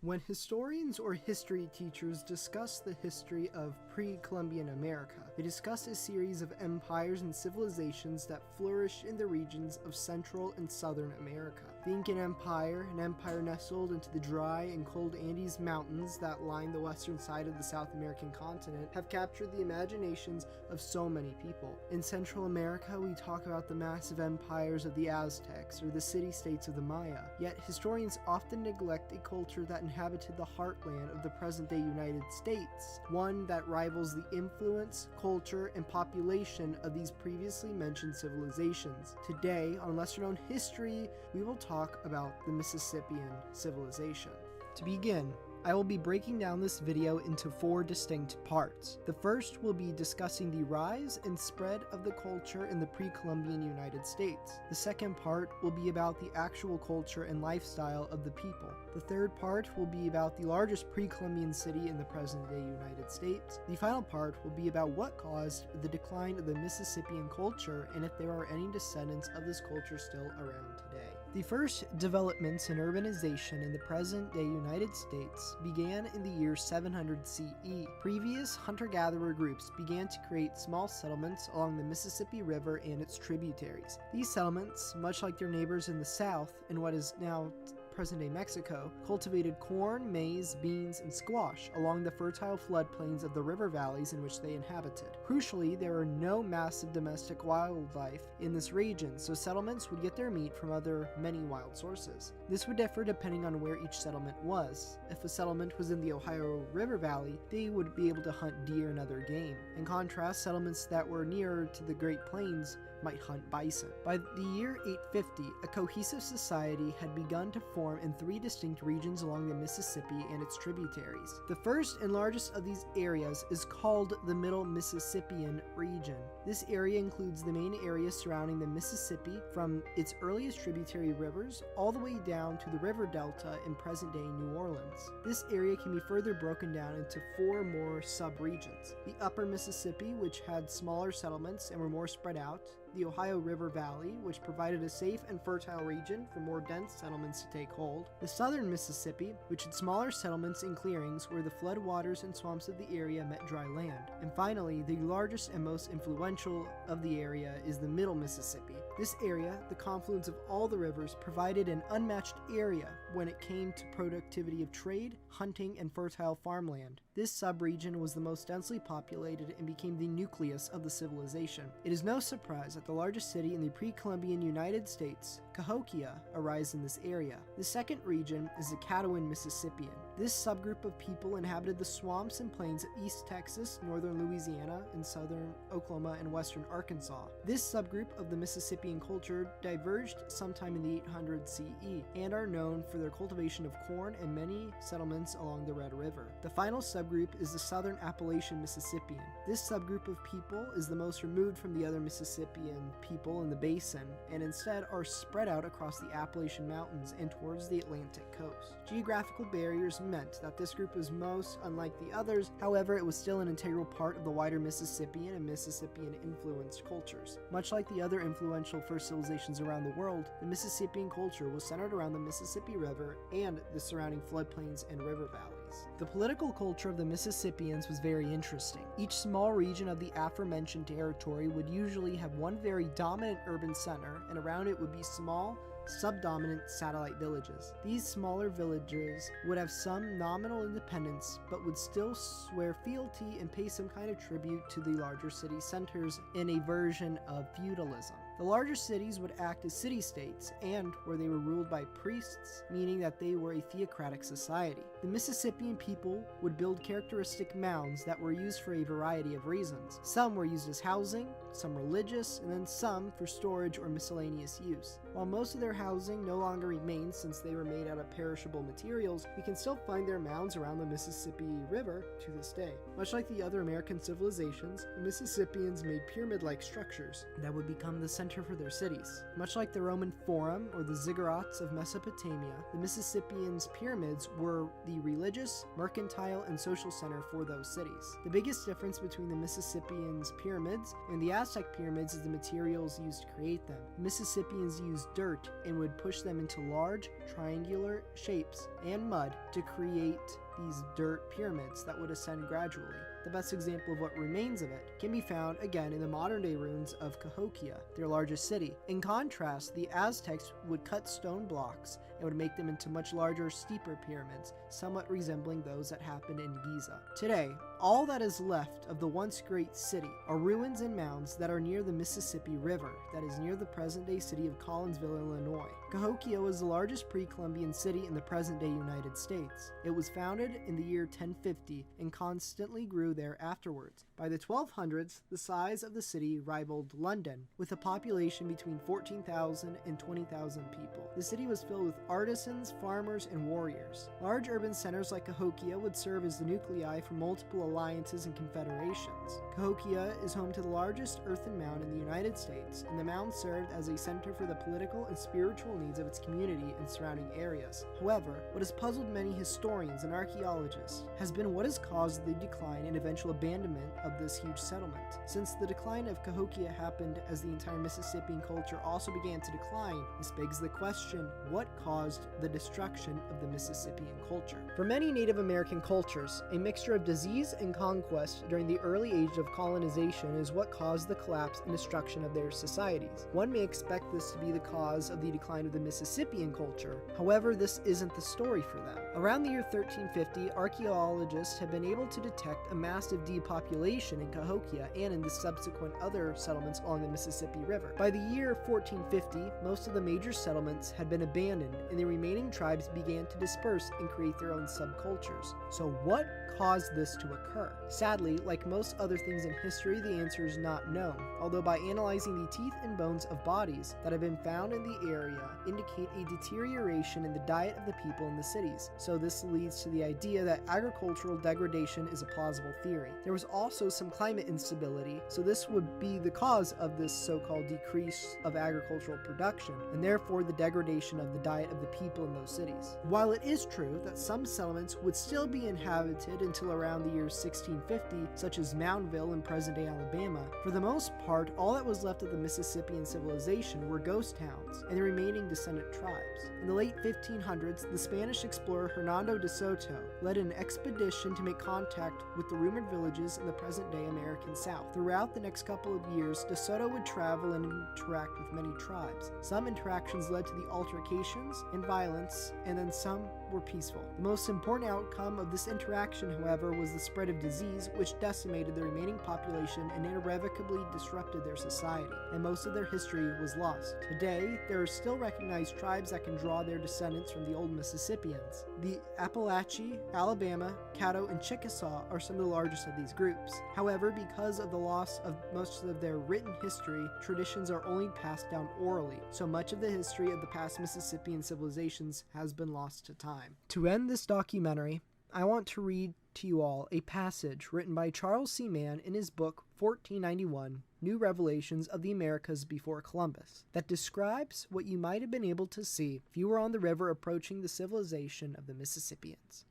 When historians or history teachers discuss the history of pre-Columbian America, they discuss a series of empires and civilizations that flourished in the regions of Central and Southern America. The Incan Empire, an empire nestled into the dry and cold Andes Mountains that line the western side of the South American continent, have captured the imaginations of so many people. In Central America, we talk about the massive empires of the Aztecs or the city-states of the Maya, yet historians often neglect a culture that inhabited the heartland of the present-day United States, one that rivals the influence, culture, and population of these previously mentioned civilizations. Today, on Lesser Known History, we will talk about the Mississippian civilization. To begin, I will be breaking down this video into 4 distinct parts. The first will be discussing the rise and spread of the culture in the pre-Columbian United States. The second part will be about the actual culture and lifestyle of the people. The third part will be about the largest pre-Columbian city in the present-day United States. The final part will be about what caused the decline of the Mississippian culture and if there are any descendants of this culture still around today. The first developments in urbanization in the present-day United States began in the year 700 CE. Previous hunter-gatherer groups began to create small settlements along the Mississippi River and its tributaries. These settlements, much like their neighbors in the south in what is now present-day Mexico, cultivated corn, maize, beans, and squash along the fertile floodplains of the river valleys in which they inhabited. Crucially, there were no massive domestic wildlife in this region, so settlements would get their meat from many wild sources. This would differ depending on where each settlement was. If a settlement was in the Ohio River Valley, they would be able to hunt deer and other game. In contrast, settlements that were nearer to the Great Plains might hunt bison. By the year 850, a cohesive society had begun to form in 3 distinct regions along the Mississippi and its tributaries. The first and largest of these areas is called the Middle Mississippian region. This area includes the main areas surrounding the Mississippi from its earliest tributary rivers all the way down to the river delta in present-day New Orleans. This area can be further broken down into 4 more sub-regions. The Upper Mississippi, which had smaller settlements and were more spread out, the Ohio River Valley, which provided a safe and fertile region for more dense settlements to take hold, the Southern Mississippi, which had smaller settlements and clearings where the floodwaters and swamps of the area met dry land, and finally, the largest and most influential of the area is the Middle Mississippi. This area, the confluence of all the rivers, provided an unmatched area when it came to productivity of trade, hunting, and fertile farmland. This sub-region was the most densely populated and became the nucleus of the civilization. It is no surprise that the largest city in the pre-Columbian United States, Cahokia, arose in this area. The second region is the Catawin Mississippian. This subgroup of people inhabited the swamps and plains of East Texas, northern Louisiana, and southern Oklahoma and western Arkansas. This subgroup of the Mississippian culture diverged sometime in the 800 CE and are known for their cultivation of corn and many settlements along the Red River. The final subgroup is the Southern Appalachian Mississippian. This subgroup of people is the most removed from the other Mississippian people in the basin and instead are spread out across the Appalachian Mountains and towards the Atlantic coast. Geographical barriers meant that this group was most unlike the others, however, it was still an integral part of the wider Mississippian and Mississippian-influenced cultures. Much like the other influential first civilizations around the world, the Mississippian culture was centered around the Mississippi River and the surrounding floodplains and river valleys. The political culture of the Mississippians was very interesting. Each small region of the aforementioned territory would usually have one very dominant urban center, and around it would be small, subdominant satellite villages. These smaller villages would have some nominal independence, but would still swear fealty and pay some kind of tribute to the larger city centers in a version of feudalism. The larger cities would act as city-states and where they were ruled by priests, meaning that they were a theocratic society. The Mississippian people would build characteristic mounds that were used for a variety of reasons. Some were used as housing, some religious, and then some for storage or miscellaneous use. While most of their housing no longer remains since they were made out of perishable materials, we can still find their mounds around the Mississippi River to this day. Much like the other American civilizations, the Mississippians made pyramid-like structures that would become the center for their cities. Much like the Roman Forum or the ziggurats of Mesopotamia, the Mississippians' pyramids were the religious, mercantile, and social center for those cities. The biggest difference between the Mississippians' pyramids and the Aztec pyramids as the materials used to create them. The Mississippians used dirt and would push them into large, triangular shapes and mud to create these dirt pyramids that would ascend gradually. The best example of what remains of it can be found again in the modern-day ruins of Cahokia, their largest city. In contrast, the Aztecs would cut stone blocks and would make them into much larger, steeper pyramids, somewhat resembling those that happened in Giza. Today, all that is left of the once great city are ruins and mounds that are near the Mississippi River, that is near the present-day city of Collinsville, Illinois. Cahokia was the largest pre-Columbian city in the present-day United States. It was founded in the year 1050 and constantly grew there afterwards. By the 1200s, the size of the city rivaled London, with a population between 14,000 and 20,000 people. The city was filled with artisans, farmers, and warriors. Large urban centers like Cahokia would serve as the nuclei for multiple alliances and confederations. Cahokia is home to the largest earthen mound in the United States, and the mound served as a center for the political and spiritual needs of its community and surrounding areas. However, what has puzzled many historians and archaeologists has been what has caused the decline and eventual abandonment of this huge settlement. Since the decline of Cahokia happened as the entire Mississippian culture also began to decline, this begs the question, what caused the destruction of the Mississippian culture? For many Native American cultures, a mixture of disease and conquest during the early age of colonization is what caused the collapse and destruction of their societies. One may expect this to be the cause of the decline of the Mississippian culture. However, this isn't the story for them. Around the year 1350, archaeologists have been able to detect a massive depopulation in Cahokia and in the subsequent other settlements along the Mississippi River. By the year 1450, most of the major settlements had been abandoned, and the remaining tribes began to disperse and create their own subcultures. So what caused this to occur? Sadly, like most other things in history, the answer is not known, although by analyzing the teeth and bones of bodies that have been found in the area indicate a deterioration in the diet of the people in the cities. So this leads to the idea that agricultural degradation is a plausible theory. There was also some climate instability, so this would be the cause of this so-called decrease of agricultural production, and therefore the degradation of the diet of the people in those cities. While it is true that some settlements would still be inhabited until around the year 1650, such as Moundville in present-day Alabama, for the most part, all that was left of the Mississippian civilization were ghost towns and the remaining descendant tribes. In the late 1500s, the Spanish explorer Hernando de Soto led an expedition to make contact with the rumored villages in the present-day American South. Throughout the next couple of years, de Soto would travel and interact with many tribes. Some interactions led to the altercations and violence, and then some were peaceful. The most important outcome of this interaction, however, was the spread of disease, which decimated the remaining population and irrevocably disrupted their society, and most of their history was lost. Today, there are still recognized tribes that can draw their descendants from the old Mississippians. The Appalachee, Alabama, Caddo, and Chickasaw are some of the largest of these groups. However, because of the loss of most of their written history, traditions are only passed down orally, so much of the history of the past Mississippian civilizations has been lost to time. To end this documentary, I want to read to you all a passage written by Charles C. Mann in his book 1491, New Revelations of the Americas Before Columbus, that describes what you might have been able to see if you were on the river approaching the civilization of the Mississippians.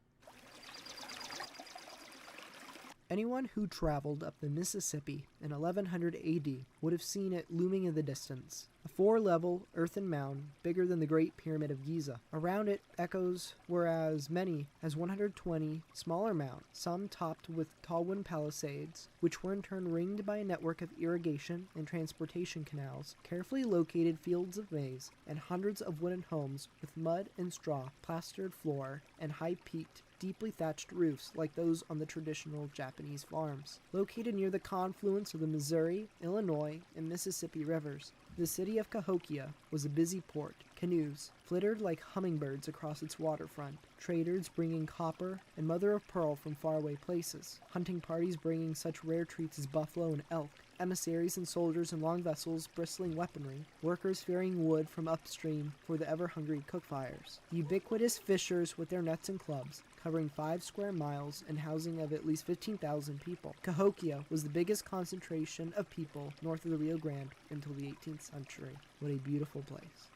Anyone who traveled up the Mississippi in 1100 AD would have seen it looming in the distance, a 4-level earthen mound bigger than the Great Pyramid of Giza. Around it, echoes were as many as 120 smaller mounds, some topped with tall wooden palisades, which were in turn ringed by a network of irrigation and transportation canals, carefully located fields of maize, and hundreds of wooden homes with mud and straw, plastered floor, and high-peaked, deeply thatched roofs like those on the traditional Japanese farms. Located near the confluence of the Missouri, Illinois, and Mississippi rivers, the city of Cahokia was a busy port. Canoes flittered like hummingbirds across its waterfront, traders bringing copper and mother of pearl from faraway places, hunting parties bringing such rare treats as buffalo and elk, emissaries and soldiers in long vessels bristling weaponry, workers ferrying wood from upstream for the ever-hungry cook fires, the ubiquitous fishers with their nets and clubs, covering 5 square miles and housing of at least 15,000 people. Cahokia was the biggest concentration of people north of the Rio Grande until the 18th century. What a beautiful place.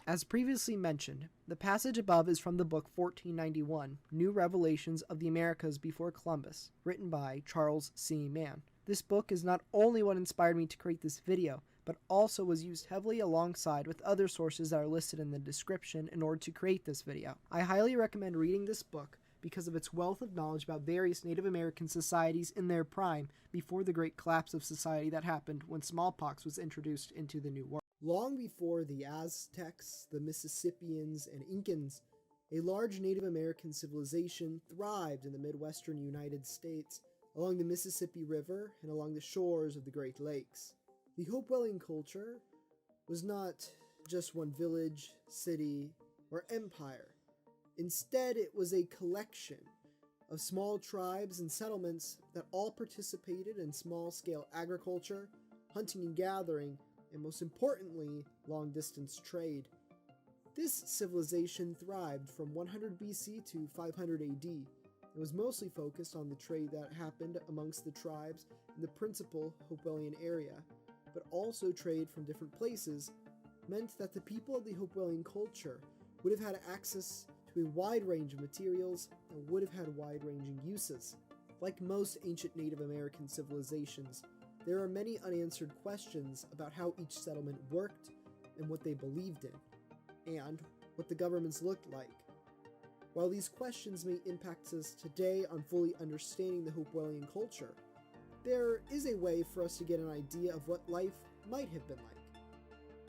As previously mentioned, the passage above is from the book 1491, New Revelations of the Americas Before Columbus, written by Charles C. Mann. This book is not only what inspired me to create this video, but also was used heavily alongside with other sources that are listed in the description in order to create this video. I highly recommend reading this book because of its wealth of knowledge about various Native American societies in their prime before the great collapse of society that happened when smallpox was introduced into the New World. Long before the Aztecs, the Mississippians, and Incans, a large Native American civilization thrived in the Midwestern United States along the Mississippi River and along the shores of the Great Lakes. The Hopewellian culture was not just one village, city, or empire. Instead, it was a collection of small tribes and settlements that all participated in small-scale agriculture, hunting and gathering, and most importantly, long-distance trade. This civilization thrived from 100 BC to 500 AD, and was mostly focused on the trade that happened amongst the tribes in the principal Hopewellian area, but also trade from different places meant that the people of the Hopewellian culture would have had access to a wide range of materials and would have had wide-ranging uses. Like most ancient Native American civilizations, there are many unanswered questions about how each settlement worked and what they believed in, and what the governments looked like. While these questions may impact us today on fully understanding the Hopewellian culture, there is a way for us to get an idea of what life might have been like.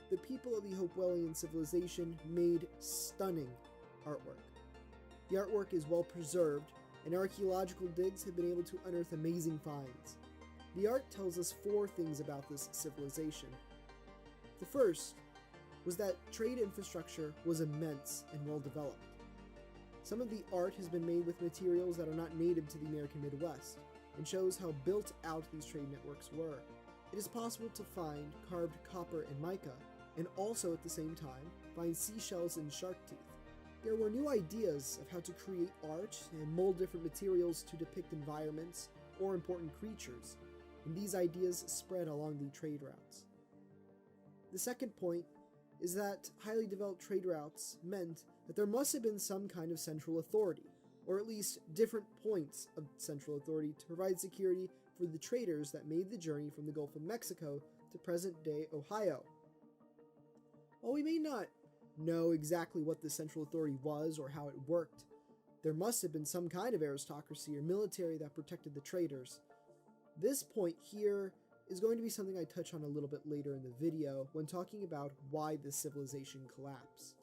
The people of the Hopewellian civilization made stunning artwork. The artwork is well preserved, and archaeological digs have been able to unearth amazing finds. The art tells us 4 things about this civilization. The first was that trade infrastructure was immense and well developed. Some of the art has been made with materials that are not native to the American Midwest, and shows how built out these trade networks were. It is possible to find carved copper and mica, and also at the same time find seashells and shark teeth. There were new ideas of how to create art and mold different materials to depict environments or important creatures, and these ideas spread along the trade routes. The second point is that highly developed trade routes meant that there must have been some kind of central authority, or at least different points of central authority to provide security for the traders that made the journey from the Gulf of Mexico to present-day Ohio. While we may not know exactly what the central authority was or how it worked, there must have been some kind of aristocracy or military that protected the traders. This point here is going to be something I touch on a little bit later in the video when talking about why this civilization collapsed.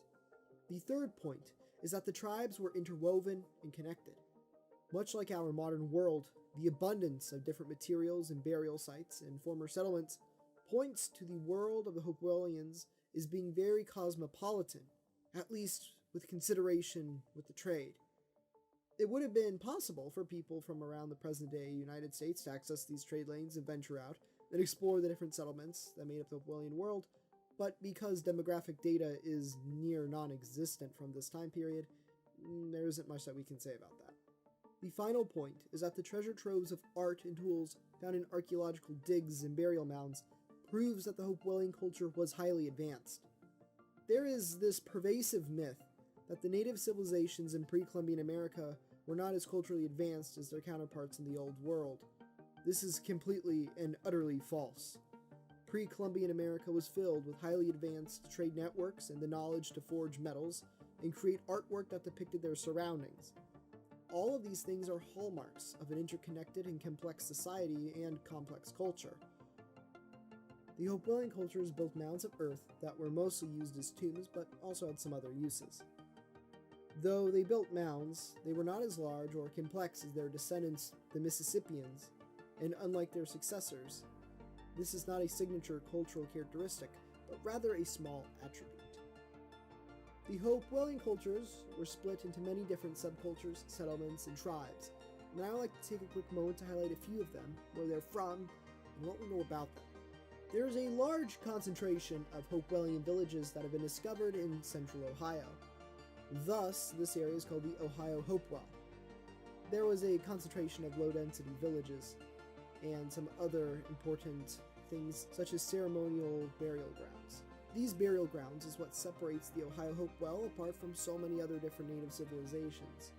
The third point is that the tribes were interwoven and connected. Much like our modern world, the abundance of different materials and burial sites and former settlements points to the world of the Hopewellians as being very cosmopolitan, at least with consideration with the trade. It would have been possible for people from around the present-day United States to access these trade lanes and venture out and explore the different settlements that made up the Hopewellian world, but because demographic data is near non-existent from this time period, there isn't much that we can say about that. The final point is that the treasure troves of art and tools found in archaeological digs and burial mounds proves that the Hopewellian culture was highly advanced. There is this pervasive myth that the native civilizations in pre-Columbian America were not as culturally advanced as their counterparts in the Old World. This is completely and utterly false. Pre-Columbian America was filled with highly advanced trade networks and the knowledge to forge metals and create artwork that depicted their surroundings. All of these things are hallmarks of an interconnected and complex society and complex culture. The Hopewellian cultures built mounds of earth that were mostly used as tombs, but also had some other uses. Though they built mounds, they were not as large or complex as their descendants, the Mississippians, and unlike their successors, this is not a signature cultural characteristic, but rather a small attribute. The Hopewellian cultures were split into many different subcultures, settlements, and tribes, and I would like to take a quick moment to highlight a few of them, where they're from, and what we know about them. There is a large concentration of Hopewellian villages that have been discovered in central Ohio. Thus, this area is called the Ohio Hopewell. There was a concentration of low-density villages, and some other important things such as ceremonial burial grounds. These burial grounds is what separates the Ohio Hopewell apart from so many other different native civilizations.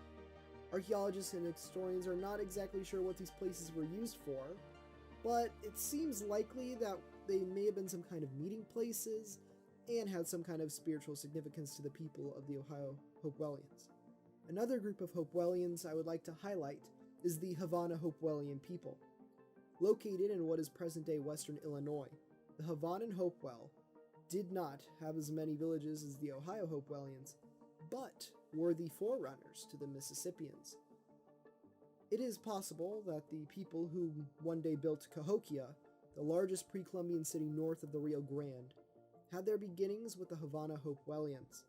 Archaeologists and historians are not exactly sure what these places were used for, but it seems likely that they may have been some kind of meeting places and had some kind of spiritual significance to the people of the Ohio Hopewellians. Another group of Hopewellians I would like to highlight is the Havana Hopewellian people. Located in what is present-day western Illinois, the Havanan Hopewell did not have as many villages as the Ohio Hopewellians, but were the forerunners to the Mississippians. It is possible that the people who one day built Cahokia, the largest pre-Columbian city north of the Rio Grande, had their beginnings with the Havana Hopewellians.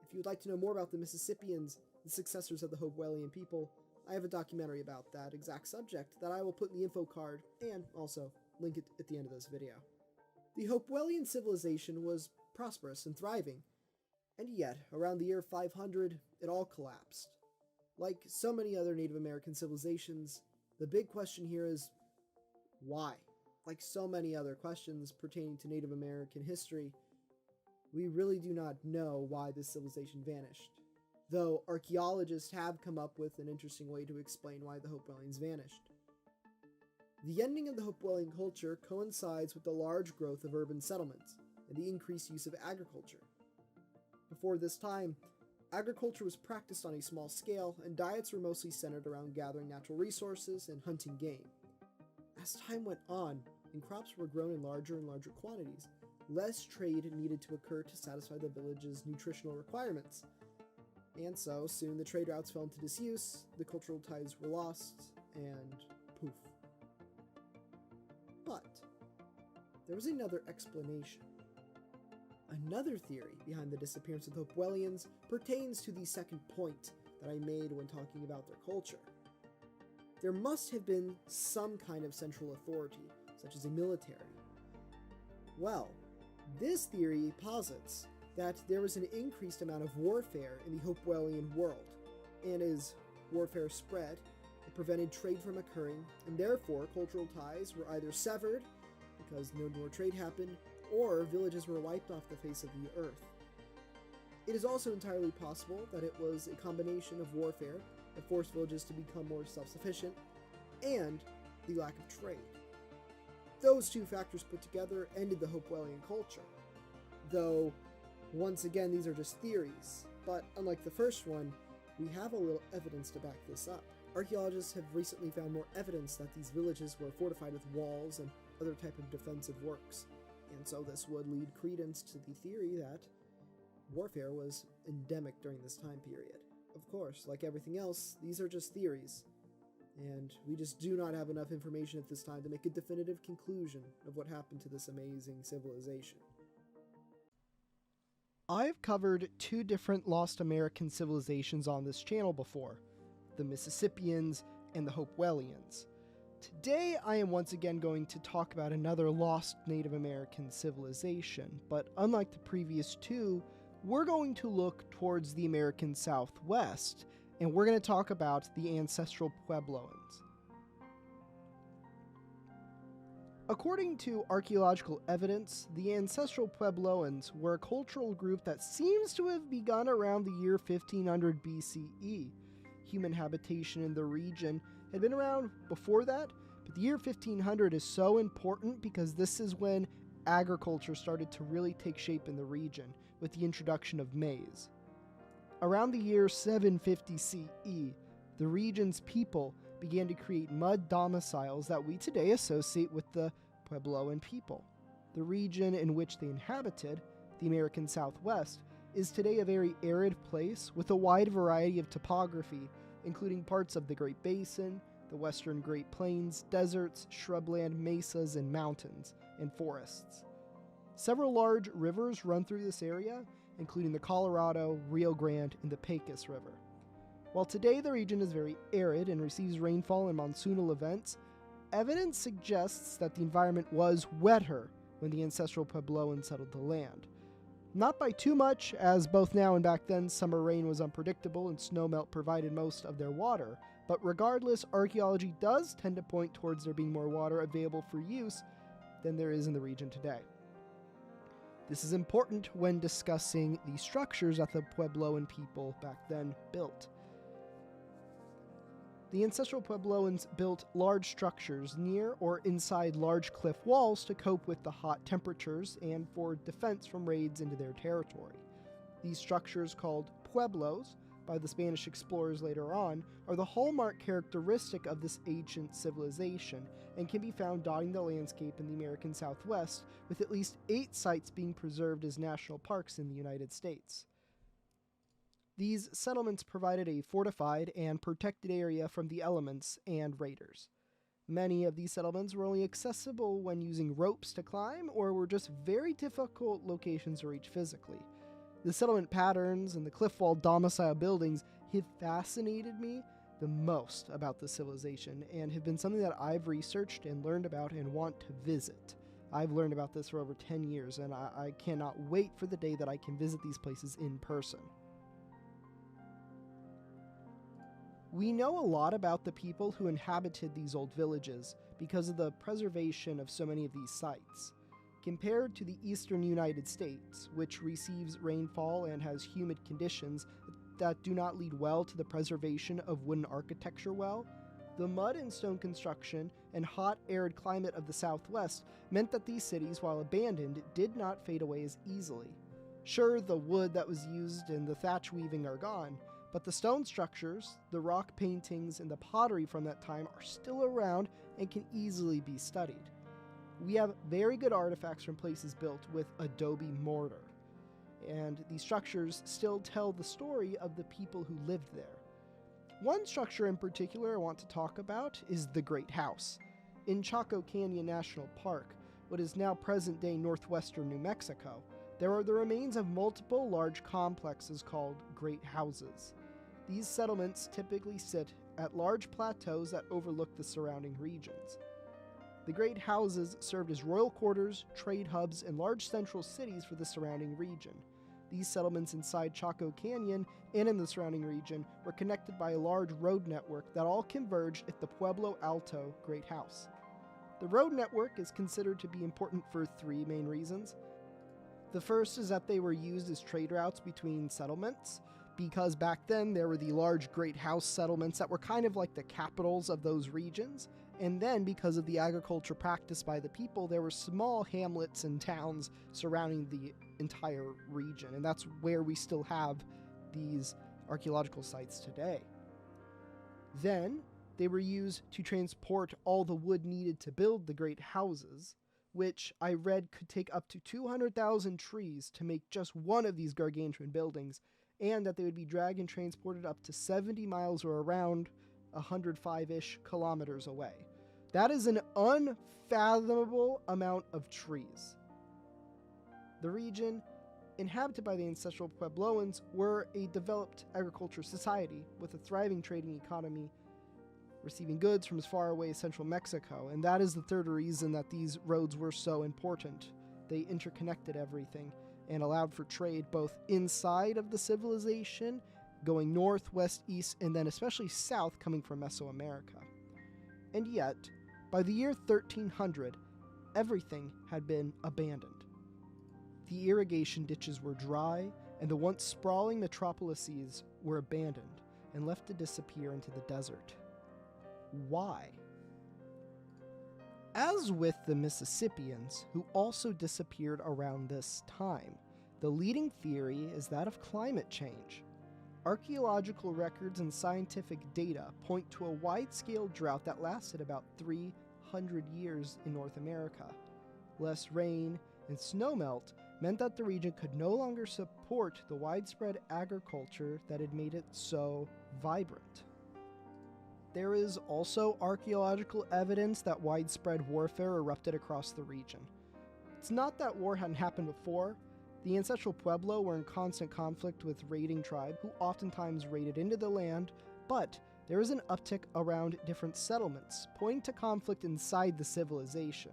If you would like to know more about the Mississippians, the successors of the Hopewellian people, I have a documentary about that exact subject that I will put in the info card and also link it at the end of this video. The Hopewellian civilization was prosperous and thriving, and yet, around the year 500, it all collapsed. Like so many other Native American civilizations, the big question here is, why? Like so many other questions pertaining to Native American history, we really do not know why this civilization vanished, though archaeologists have come up with an interesting way to explain why the Hopewellians vanished. The ending of the Hopewellian culture coincides with the large growth of urban settlements and the increased use of agriculture. Before this time, agriculture was practiced on a small scale, and diets were mostly centered around gathering natural resources and hunting game. As time went on, and crops were grown in larger and larger quantities, less trade needed to occur to satisfy the village's nutritional requirements. And so, soon the trade routes fell into disuse, the cultural ties were lost, and poof. But there was another explanation. Another theory behind the disappearance of the Hopewellians pertains to the second point that I made when talking about their culture. There must have been some kind of central authority, such as a military. Well, this theory posits that there was an increased amount of warfare in the Hopewellian world, and as warfare spread, it prevented trade from occurring, and therefore cultural ties were either severed, because no more trade happened, or villages were wiped off the face of the earth. It is also entirely possible that it was a combination of warfare that forced villages to become more self-sufficient, and the lack of trade. Those two factors put together ended the Hopewellian culture. Though, once again, these are just theories, but unlike the first one, we have a little evidence to back this up. Archaeologists have recently found more evidence that these villages were fortified with walls and other type of defensive works, and so this would lead credence to the theory that warfare was endemic during this time period. Of course, like everything else, these are just theories, and we just do not have enough information at this time to make a definitive conclusion of what happened to this amazing civilization. I've covered two different lost American civilizations on this channel before, the Mississippians and the Hopewellians. Today I am once again going to talk about another lost Native American civilization, but unlike the previous two, we're going to look towards the American Southwest, and we're going to talk about the Ancestral Puebloans. According to archaeological evidence, the Ancestral Puebloans were a cultural group that seems to have begun around the year 1500 BCE. Human habitation in the region had been around before that, but the year 1500 is so important because this is when agriculture started to really take shape in the region with the introduction of maize. Around the year 750 CE, the region's people began to create mud domiciles that we today associate with the Puebloan people. The region in which they inhabited, the American Southwest, is today a very arid place with a wide variety of topography, including parts of the Great Basin, the western Great Plains, deserts, shrubland, mesas, and mountains, and forests. Several large rivers run through this area, including the Colorado, Rio Grande, and the Pecos River. While today the region is very arid and receives rainfall and monsoonal events, evidence suggests that the environment was wetter when the Ancestral Puebloans settled the land. Not by too much, as both now and back then summer rain was unpredictable and snowmelt provided most of their water, but regardless, archaeology does tend to point towards there being more water available for use than there is in the region today. This is important when discussing the structures that the Puebloan people back then built. The ancestral Puebloans built large structures near or inside large cliff walls to cope with the hot temperatures and for defense from raids into their territory. These structures, called pueblos by the Spanish explorers later on, are the hallmark characteristic of this ancient civilization and can be found dotting the landscape in the American Southwest, with at least 8 sites being preserved as national parks in the United States. These settlements provided a fortified and protected area from the elements and raiders. Many of these settlements were only accessible when using ropes to climb, or were just very difficult locations to reach physically. The settlement patterns and the cliff wall domicile buildings have fascinated me the most about this civilization and have been something that I've researched and learned about and want to visit. I've learned about this for over 10 years, and I cannot wait for the day that I can visit these places in person. We know a lot about the people who inhabited these old villages because of the preservation of so many of these sites. Compared to the eastern United States, which receives rainfall and has humid conditions that do not lead well to the preservation of wooden architecture well, the mud and stone construction and hot, arid climate of the Southwest meant that these cities, while abandoned, did not fade away as easily. Sure, the wood that was used and the thatch weaving are gone, but the stone structures, the rock paintings, and the pottery from that time are still around and can easily be studied. We have very good artifacts from places built with adobe mortar, and these structures still tell the story of the people who lived there. One structure in particular I want to talk about is the Great House. In Chaco Canyon National Park, what is now present-day northwestern New Mexico, there are the remains of multiple large complexes called Great Houses. These settlements typically sit at large plateaus that overlook the surrounding regions. The Great Houses served as royal quarters, trade hubs, and large central cities for the surrounding region. These settlements inside Chaco Canyon and in the surrounding region were connected by a large road network that all converged at the Pueblo Alto Great House. The road network is considered to be important for 3 main reasons. The first is that they were used as trade routes between settlements, because back then there were the large Great House settlements that were kind of like the capitals of those regions, and then because of the agriculture practiced by the people, there were small hamlets and towns surrounding the entire region, and that's where we still have these archaeological sites today. Then, they were used to transport all the wood needed to build the Great Houses, which I read could take up to 200,000 trees to make just one of these gargantuan buildings, and that they would be dragged and transported up to 70 miles or around 105-ish kilometers away. That is an unfathomable amount of trees. The region, inhabited by the ancestral Puebloans, were a developed agriculture society with a thriving trading economy, receiving goods from as far away as central Mexico, and that is the third reason that these roads were so important. They interconnected everything and allowed for trade both inside of the civilization, going north, west, east, and then especially south coming from Mesoamerica. And yet, by the year 1300, everything had been abandoned. The irrigation ditches were dry, and the once sprawling metropolises were abandoned and left to disappear into the desert. Why? As with the Mississippians, who also disappeared around this time, the leading theory is that of climate change. Archaeological records and scientific data point to a wide-scale drought that lasted about 300 years in North America. Less rain and snowmelt meant that the region could no longer support the widespread agriculture that had made it so vibrant. There is also archaeological evidence that widespread warfare erupted across the region. It's not that war hadn't happened before. The ancestral Pueblo were in constant conflict with raiding tribes who oftentimes raided into the land, but there is an uptick around different settlements, pointing to conflict inside the civilization.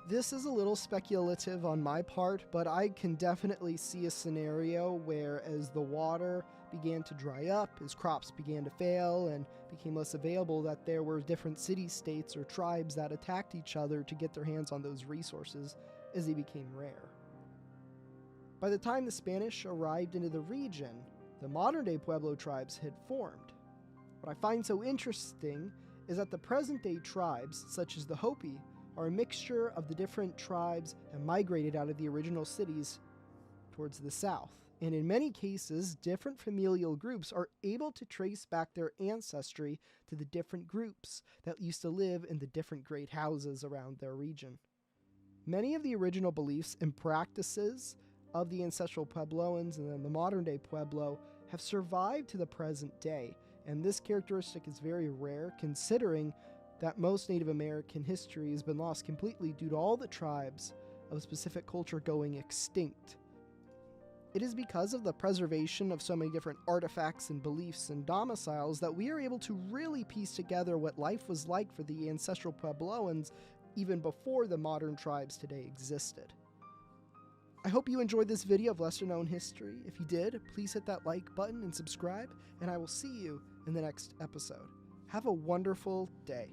This is a little speculative on my part, but I can definitely see a scenario where as the water began to dry up, as crops began to fail and became less available, that there were different city-states or tribes that attacked each other to get their hands on those resources as they became rare. By the time the Spanish arrived into the region, the modern-day Pueblo tribes had formed. What I find so interesting is that the present-day tribes, such as the Hopi, are a mixture of the different tribes that migrated out of the original cities towards the south. And in many cases, different familial groups are able to trace back their ancestry to the different groups that used to live in the different great houses around their region. Many of the original beliefs and practices of the ancestral Puebloans and then the modern-day Pueblo have survived to the present day, and this characteristic is very rare considering that most Native American history has been lost completely due to all the tribes of a specific culture going extinct. It is because of the preservation of so many different artifacts and beliefs and domiciles that we are able to really piece together what life was like for the ancestral Puebloans even before the modern tribes today existed. I hope you enjoyed this video of lesser known history. If you did, please hit that like button and subscribe, and I will see you in the next episode. Have a wonderful day.